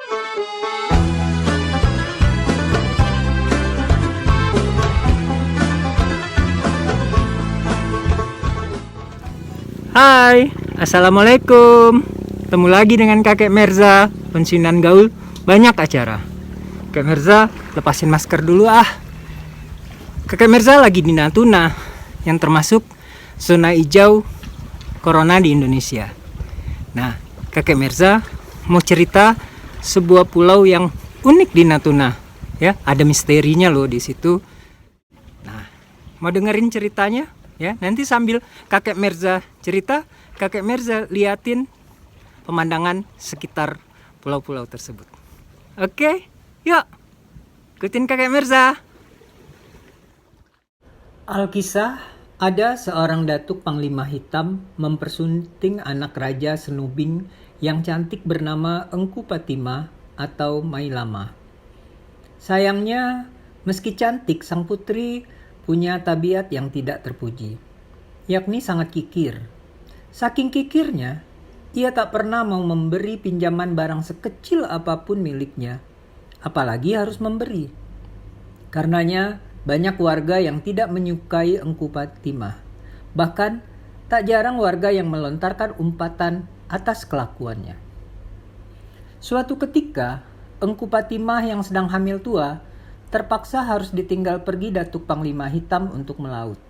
Hai, Assalamualaikum. Ketemu lagi dengan kakek Merza, pensiunan gaul, banyak acara. Kakek Merza, lepasin masker dulu ah. Kakek Merza lagi di Natuna, yang termasuk zona hijau corona di Indonesia. Nah, kakek Merza mau cerita sebuah pulau yang unik di Natuna. Ya, ada misterinya loh di situ. Nah, mau dengerin ceritanya? Ya, nanti sambil kakek Merza cerita, kakek Merza liatin pemandangan sekitar pulau-pulau tersebut. Oke, yuk ikutin kakek Merza. Alkisah, ada seorang datuk panglima hitam mempersunting anak raja Senubing yang cantik bernama Engku Patimah atau Mailama. Sayangnya, meski cantik, sang putri punya tabiat yang tidak terpuji, yakni sangat kikir. Saking kikirnya, ia tak pernah mau memberi pinjaman barang sekecil apapun miliknya, apalagi harus memberi. Karenanya, banyak warga yang tidak menyukai Engku Patimah. Bahkan, tak jarang warga yang melontarkan umpatan atas kelakuannya. Suatu ketika, Engku Patimah yang sedang hamil tua terpaksa harus ditinggal pergi datuk panglima hitam untuk melaut.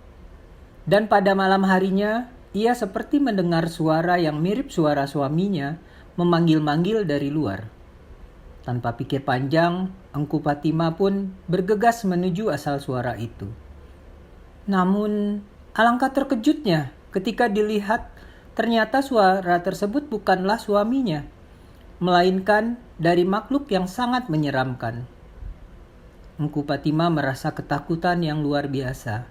Dan pada malam harinya, ia seperti mendengar suara yang mirip suara suaminya memanggil-manggil dari luar. Tanpa pikir panjang, Engku Patimah pun bergegas menuju asal suara itu. Namun, alangkah terkejutnya ketika dilihat ternyata suara tersebut bukanlah suaminya, melainkan dari makhluk yang sangat menyeramkan. Engku Patimah merasa ketakutan yang luar biasa,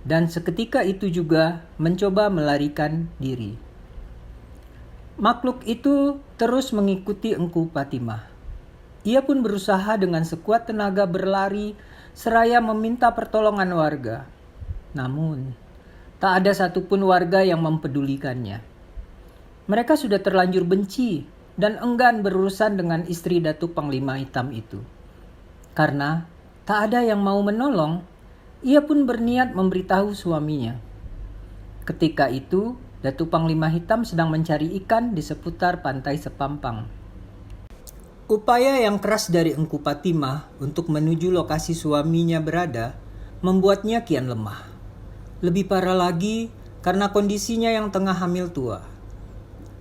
dan seketika itu juga mencoba melarikan diri. Makhluk itu terus mengikuti Engku Patimah. Ia pun berusaha dengan sekuat tenaga berlari seraya meminta pertolongan warga. Namun, tak ada satupun warga yang mempedulikannya. Mereka sudah terlanjur benci dan enggan berurusan dengan istri datuk panglima hitam itu. Karena tak ada yang mau menolong, ia pun berniat memberitahu suaminya. Ketika itu, datuk panglima hitam sedang mencari ikan di seputar pantai Sepampang. Upaya yang keras dari Engku Patimah untuk menuju lokasi suaminya berada membuatnya kian lemah. Lebih parah lagi karena kondisinya yang tengah hamil tua.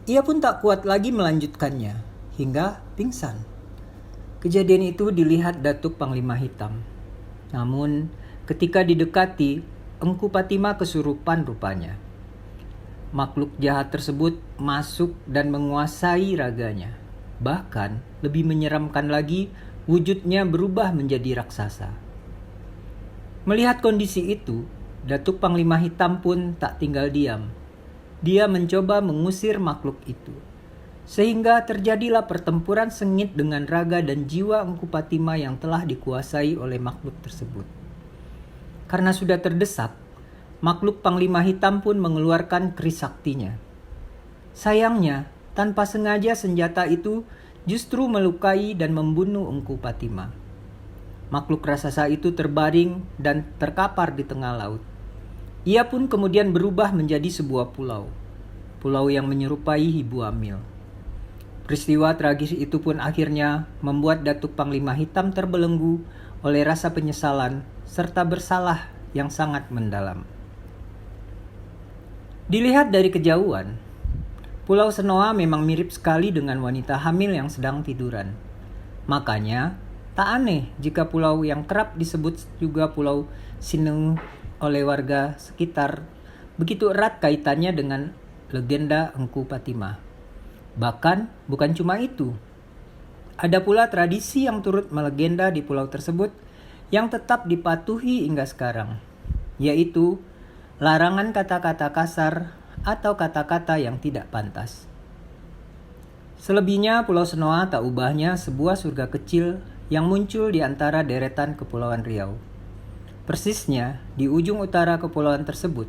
Ia pun tak kuat lagi melanjutkannya hingga pingsan. Kejadian itu dilihat datuk panglima hitam. Namun, ketika didekati, Engku Patimah kesurupan rupanya. Makhluk jahat tersebut masuk dan menguasai raganya. Bahkan, lebih menyeramkan lagi, wujudnya berubah menjadi raksasa. Melihat kondisi itu, datuk panglima hitam pun tak tinggal diam. Dia mencoba mengusir makhluk itu. Sehingga terjadilah pertempuran sengit dengan raga dan jiwa Engku Patimah yang telah dikuasai oleh makhluk tersebut. Karena sudah terdesak, makhluk panglima hitam pun mengeluarkan keris saktinya. Sayangnya, tanpa sengaja senjata itu justru melukai dan membunuh Engku Patimah. Makhluk raksasa itu terbaring dan terkapar di tengah laut. Ia pun kemudian berubah menjadi sebuah pulau. Pulau yang menyerupai Ibu Amil. Peristiwa tragis itu pun akhirnya membuat datuk panglima hitam terbelenggu oleh rasa penyesalan serta bersalah yang sangat mendalam. Dilihat dari kejauhan, Pulau Senoa memang mirip sekali dengan wanita hamil yang sedang tiduran. Makanya, tak aneh jika pulau yang kerap disebut juga Pulau Sineng oleh warga sekitar begitu erat kaitannya dengan legenda Engku Patimah. Bahkan bukan cuma itu. Ada pula tradisi yang turut melegenda di pulau tersebut yang tetap dipatuhi hingga sekarang, yaitu larangan kata-kata kasar atau kata-kata yang tidak pantas. Selebihnya Pulau Senoa tak ubahnya sebuah surga kecil yang muncul di antara deretan Kepulauan Riau. Persisnya di ujung utara kepulauan tersebut,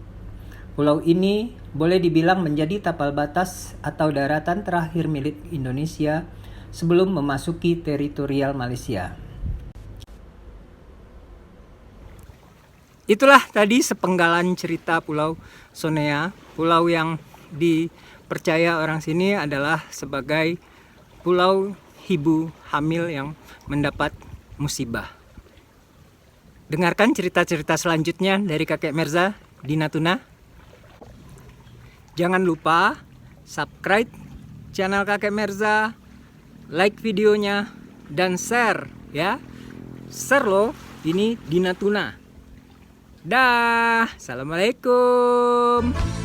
pulau ini boleh dibilang menjadi tapal batas atau daratan terakhir milik Indonesia sebelum memasuki teritorial Malaysia. Itulah tadi sepenggalan cerita Pulau Sonea, pulau yang dipercaya orang sini adalah sebagai pulau ibu hamil yang mendapat musibah. Dengarkan cerita-cerita selanjutnya dari Kakek Merza di Natuna. Jangan lupa subscribe channel Kakek Merza, like videonya, dan share ya. Share loh, ini di Natuna. Dah, assalamualaikum.